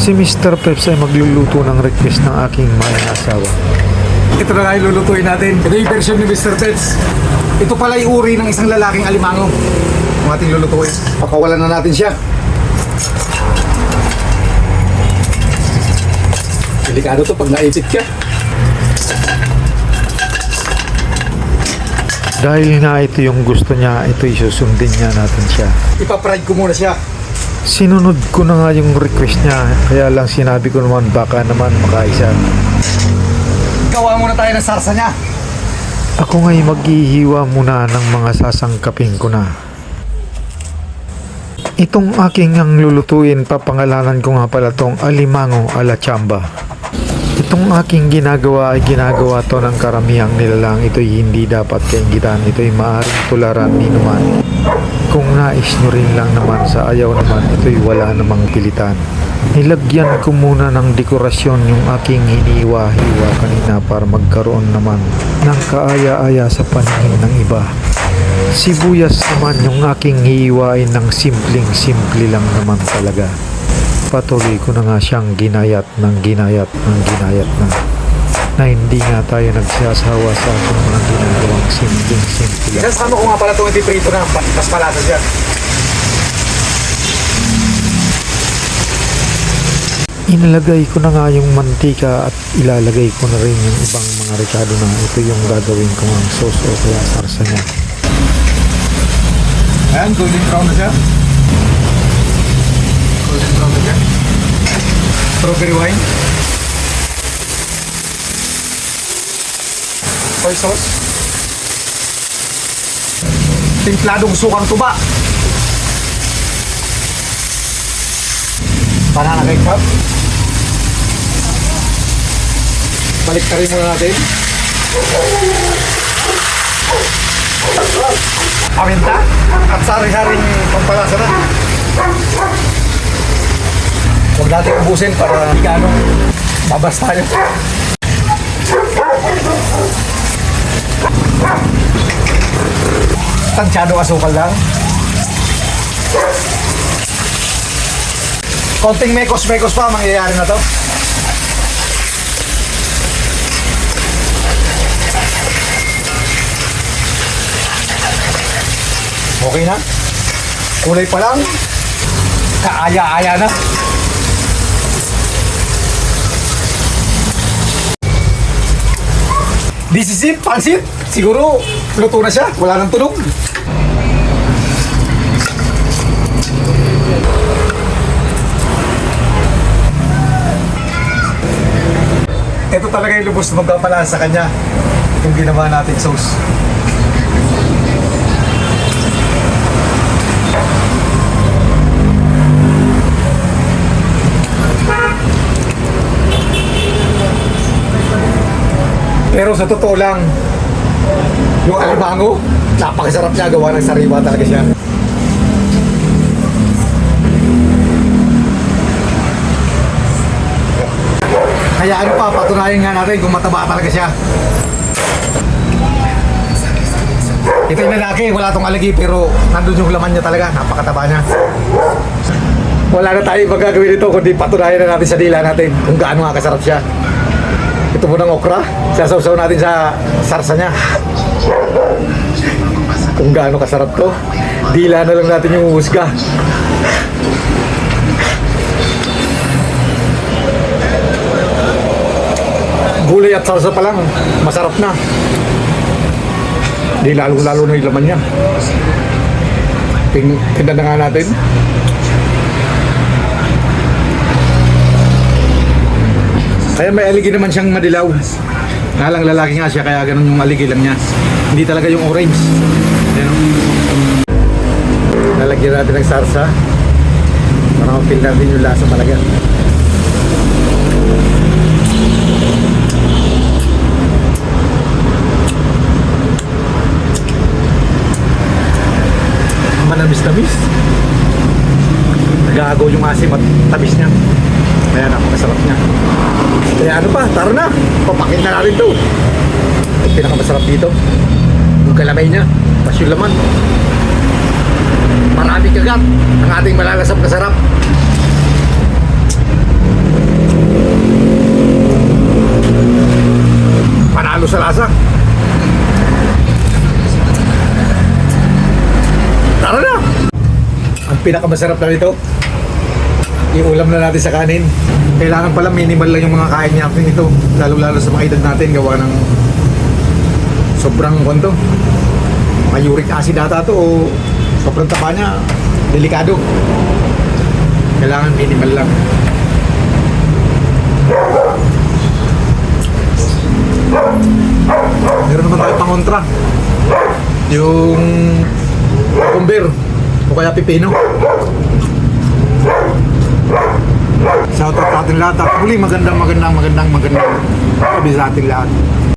Si Mr. Peps ay magluluto ng request ng aking mayang asawa. Ito na nga yung lulutuin natin. Ito yung version ni Mr. Pets. Ito pala yung uri ng isang lalaking alimango. Ang ating lulutuin. Pakawalan na natin siya. Delikado to pag naipit ka. Dahil nga ito yung gusto niya, ito isusundin niya natin siya. Ipapride ko muna siya. Sinunod ko na nga yung request niya, kaya lang sinabi ko naman baka naman makaisa. Gawa muna tayo ng sarsa niya. Ako nga'y maghihiwa muna ng mga sasangkapin ko na. Itong aking ang lulutuin, papangalanan ko nga pala tong alimango ala chamba. Itong aking ginagawa ay ginagawa to ng karamihang nilalang. Ito'y hindi dapat kaingitan. Ito'y maaaring tularan ni naman. Kung nais nyo rin lang naman sa ayaw naman, ito'y wala namang pilitan. Nilagyan ko muna ng dekorasyon yung aking hiniwa-hiwa kanina para magkaroon naman ng kaaya-aya sa paningin ng iba. Sibuyas naman yung aking hiwain ng simpleng-simple lang naman talaga. Patuloy ko na nga siyang ginayat na hindi nga tayo nagsasawa sa ating mga ginagawang simpleng-simple lang. Isasama ko nga pala itong ipiprito na mas malasa siya. Inilagay ko na nga yung mantika at ilalagay ko na rin yung ibang mga rekado na ito yung gagawin ko ng sauce o kaya sarsa niya. Ayan, golden brown na siya. Golden brown na siya. Strawberry wine. Soy sauce. Timpladong sukang tuba. Banana ketchup. Balik ka rin muna natin. Aminta at sari-saring pampalasa na. Huwag natin ubusin para hindi ka babas tayo. Tansyado asukal lang. Konting mekos-mekos pa mangyayari na to. Okay na. Kulay pa lang. Kaaya-aya na. This is it, pansit. Siguro luto na siya. Wala nang tunog. Ito talaga yung lubos na magpapalasa sa kanya. Yung ginawa nating sauce. Pero sa totoo lang, yung alimango, napakasarap niya. Gawa ng sariwa talaga siya. Kaya ano pa, patunayan nga natin kung mataba talaga siya. Ito yung lalaki, wala tong alagi pero nandun yung laman niya talaga, napakataba niya. Wala na tayo magagawin ito kundi patunayan na natin sa dila natin kung gaano nga kasarap siya. Ito po ng okra, sasawsaw natin sa sarsa niya. Kung gaano kasarap to, dila na lang natin yung uhusga. Gulay at salsa pa lang, masarap na. Di lalo-lalo na yung laman niya. Tingnan na nga natin. Kaya may aligi naman siyang madilaw. Nga lang lalaki nga siya, kaya ganun yung aligi lang niya. Hindi talaga yung orange. Ayan. Lalagyan natin ng sarsa para mapil natin yung lasa talaga. Manamis-tamis. Nag-aagaw yung asim at tamis niya. Kaya napakasarap niya. Kaya ano pa, tara na. Papakin na natin ito. Ang pinakamasarap dito, yung kalamay niya, pas yung laman. Marami kagat ang ating malalasap na sarap. sa lasa. Tara na! Ang pinakamasarap na nito, iulam na natin sa kanin. Kailangan pala minimal lang yung mga kain natin ito. Lalo-lalo sa mga edad natin, gawa ng sobrang kwento. May uric acid ata to o sobrang taba niya. Delikado. Kailangan minimal lang. Meron naman tayo pangontra. Yung cucumber o kaya pipino. Shoutout sa ating lahat. At muli magandang sabi sa ating lahat.